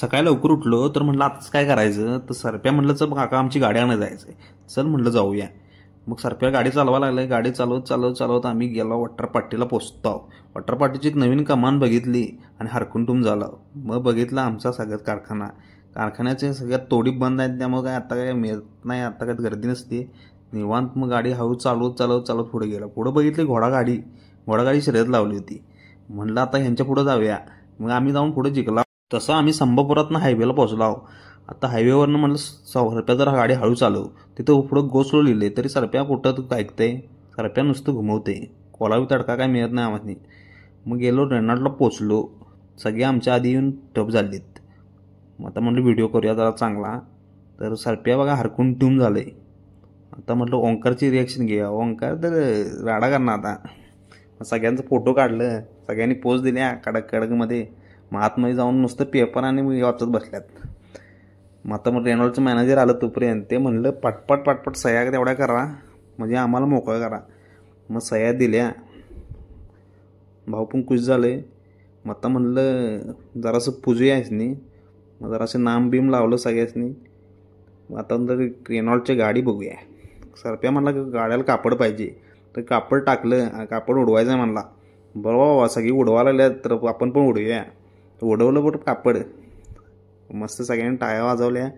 सकाळी लवकर उठलो तर म्हणलं आताच काय करायचं, तर सरप्या म्हणलं चल काका आमची गाडी आणायला जायचं आहे, चल म्हणलं जाऊया. मग सरप्या गाडी चालवा लागलं. गाडी चालवत चालवत चालवत आम्ही गेलो वॉटरपार्टीला पोचतो. वॉटरपार्टीची एक नवीन कमान बघितली आणि हरकुंटूम झाला. मग बघितलं आमचा सगळ्यात कारखान्याचे सगळ्यात तोडी बंद आहेत, त्यामुळे काय आता काय मिळत नाही, आता काय गर्दी नसते निवांत. मग गाडी हळू चालवत चालवत चालवत पुढे गेला. पुढं बघितली घोडागाडी शर्यत लावली होती. म्हणलं आता ह्यांच्या पुढं जाऊया. मग आम्ही जाऊन पुढे जिंकला. तसं आम्ही संभापुरातनं हायवेला पोहोचलो. आता हायवेवरनं म्हणलं सरप्या जर गाडी हळू चालव, तिथं पुढं गो स्लो लिहिले तरी सरप्या कुठं ऐकतंय, सरप्या नुसतं घुमवते. कोलावी तडका काय मिळत नाही आम्हाला. मग गेलो रेनॉल्डला पोचलो. सगळे आमच्या आधी येऊन टप झालीत. मग आता म्हटलं व्हिडिओ करूया जरा चांगला. तर सरप्या बघा हरकून ट्यूम झाले. आता म्हटलं ओंकारची रिॲक्शन घ्या. ओंकार तर राडा करणार आता. मग सगळ्यांचं फोटो काढलं, सगळ्यांनी पोज दिल्या कडकमध्ये. मग आतमध्ये जाऊन नुसतं पेपर आणि वाचत बसल्यात. मग आता मग रेनॉल्डचं मॅनेजर आलं तोपर्यंत ते म्हणलं पटपट सह्या तेवढ्या करा, म्हणजे आम्हाला मोकळं करा. मग सह्या दिल्या. भाऊ पण खुश झाले. मग आता म्हणलं जरासं पूजूया ह्यासनी. मग जरासं नाम बीम लावलं सगळ्यासनी. मग आता तर रेनॉल्डची गाडी बघूया. सरप्या म्हणला गाड्याला कापड पाहिजे, तर कापड टाकलं. कापड उडवायचं आहे म्हणला. बरोबर सगळी उडवायला लागल्या तर आपण पण उडवूया. उडवलं बरं कापड. मस्त सगळ्यांनी टाळ्या वाजवल्या.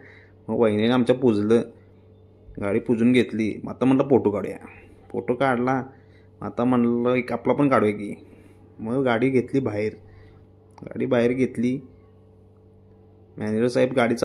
मग वहिनीने आमच्या पुजलं. गाडी पुजून घेतली. मग आता म्हणलं फोटो काढूया. फोटो काढला. आता म्हणलं एक आपला पण काढूया की. मग गाडी घेतली बाहेर. गाडी बाहेर घेतली. मॅनेजर साहेब गाडी